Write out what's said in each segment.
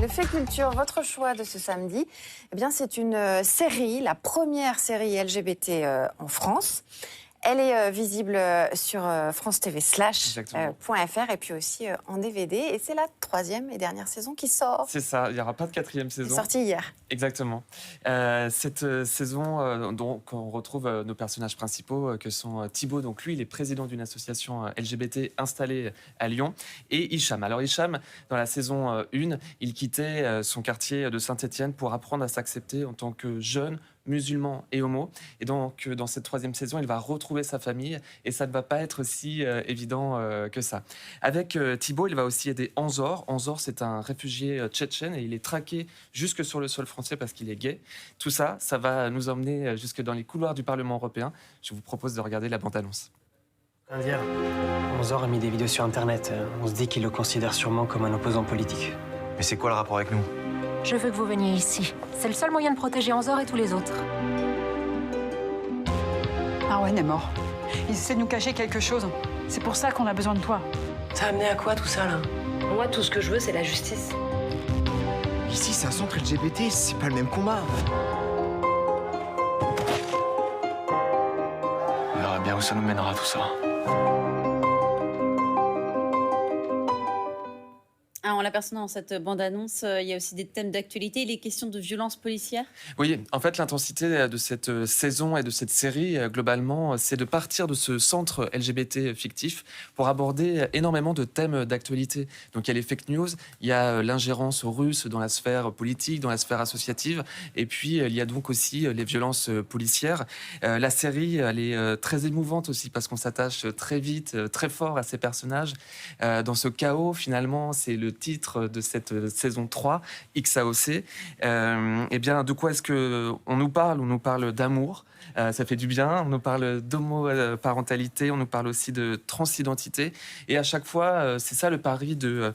Le Fait Culture, votre choix de ce samedi, eh bien, c'est une série, la première série LGBT en France. Elle est visible sur France TV /.fr et puis aussi en DVD. Et c'est la 3e et dernière saison qui sort. C'est ça, il n'y aura pas de 4e saison. C'est sorti hier. Exactement. Cette saison, donc, on retrouve nos personnages principaux que sont Thibaut, donc lui, il est président d'une association LGBT installée à Lyon, et Hicham. Alors Hicham, dans la saison 1, il quittait son quartier de Saint-Étienne pour apprendre à s'accepter en tant que jeune, musulman et homo. Et donc, dans cette 3e saison, il va retrouver sa famille et ça ne va pas être si évident que ça. Avec Thibaut, il va aussi aider Anzor. Anzor, c'est un réfugié tchétchène et il est traqué jusque sur le sol français parce qu'il est gay. Tout ça, ça va nous emmener jusque dans les couloirs du Parlement européen. Je vous propose de regarder la bande-annonce. Dire, Anzor a mis des vidéos sur Internet. On se dit qu'il le considère sûrement comme un opposant politique. Mais c'est quoi le rapport avec nous? Je veux que vous veniez ici. C'est le seul moyen de protéger Anzor et tous les autres. Arwen est mort. Il essaie de nous cacher quelque chose. C'est pour ça qu'on a besoin de toi. Ça a amené à quoi tout ça là? Moi, tout ce que je veux, c'est la justice. Ici, c'est un centre LGBT, c'est pas le même combat. On verra bien où ça nous mènera tout ça. Ah, en l'apercevant dans cette bande-annonce, il y a aussi des thèmes d'actualité, les questions de violence policière. Oui, en fait, l'intensité de cette saison et de cette série, globalement, c'est de partir de ce centre LGBT fictif pour aborder énormément de thèmes d'actualité. Donc, il y a les fake news, il y a l'ingérence russe dans la sphère politique, dans la sphère associative, et puis il y a donc aussi les violences policières. La série, elle est très émouvante aussi parce qu'on s'attache très vite, très fort à ces personnages. Dans ce chaos, finalement, c'est le titre de cette saison 3, XAOC. Eh bien, de quoi est-ce qu'on nous parle? On nous parle d'amour, ça fait du bien. On nous parle d'homoparentalité, on nous parle aussi de transidentité. Et à chaque fois, c'est ça le pari de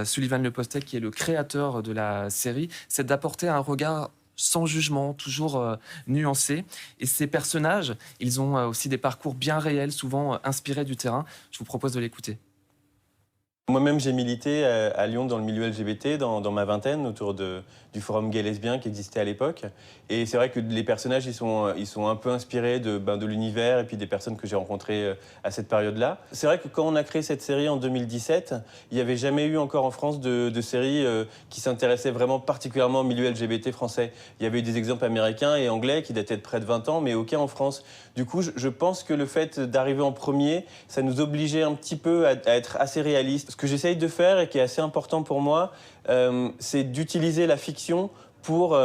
Sullivan Le Postet, qui est le créateur de la série, c'est d'apporter un regard sans jugement, toujours nuancé. Et ces personnages, ils ont aussi des parcours bien réels, souvent inspirés du terrain. Je vous propose de l'écouter. Moi-même, j'ai milité à Lyon dans le milieu LGBT, dans ma vingtaine, autour du forum gay-lesbien qui existait à l'époque. Et c'est vrai que les personnages, ils sont un peu inspirés de l'univers et puis des personnes que j'ai rencontrées à cette période-là. C'est vrai que quand on a créé cette série en 2017, il n'y avait jamais eu encore en France de série qui s'intéressait vraiment particulièrement au milieu LGBT français. Il y avait eu des exemples américains et anglais qui dataient de près de 20 ans, mais aucun en France. Du coup, je pense que le fait d'arriver en premier, ça nous obligeait un petit peu à être assez réalistes. Ce que j'essaye de faire et qui est assez important pour moi, c'est d'utiliser la fiction pour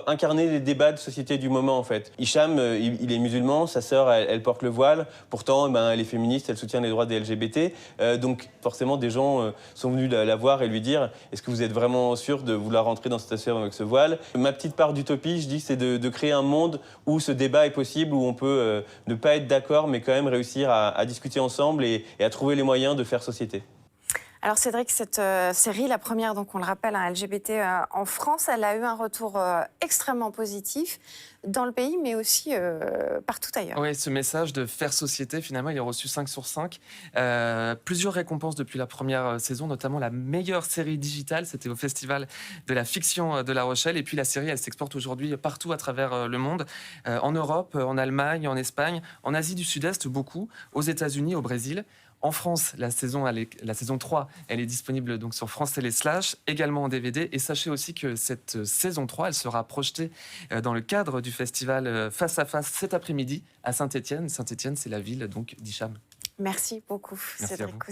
incarner les débats de société du moment, en fait. Hicham, il est musulman, sa sœur, elle porte le voile. Pourtant, elle est féministe, elle soutient les droits des LGBT. Donc, forcément, des gens sont venus la voir et lui dire « Est-ce que vous êtes vraiment sûr de vouloir rentrer dans cette association avec ce voile ?» Ma petite part d'utopie, je dis, c'est de créer un monde où ce débat est possible, où on peut ne pas être d'accord, mais quand même réussir à discuter ensemble et à trouver les moyens de faire société. Alors Cédric, cette série, la première, donc on le rappelle, un LGBT en France, elle a eu un retour extrêmement positif dans le pays, mais aussi partout ailleurs. Oui, ce message de faire société, finalement, il est reçu 5 sur 5. Plusieurs récompenses depuis la première saison, notamment la meilleure série digitale, c'était au Festival de la fiction de La Rochelle. Et puis la série, elle s'exporte aujourd'hui partout à travers le monde, en Europe, en Allemagne, en Espagne, en Asie du Sud-Est, beaucoup, aux États-Unis, au Brésil. En France, la saison 3, elle est disponible donc sur France Télé /, également en DVD. Et sachez aussi que cette saison 3, elle sera projetée dans le cadre du festival Face à Face cet après-midi à Saint-Étienne. Saint-Étienne, c'est la ville donc d'Hicham. Merci beaucoup, Merci Cédric Cousin.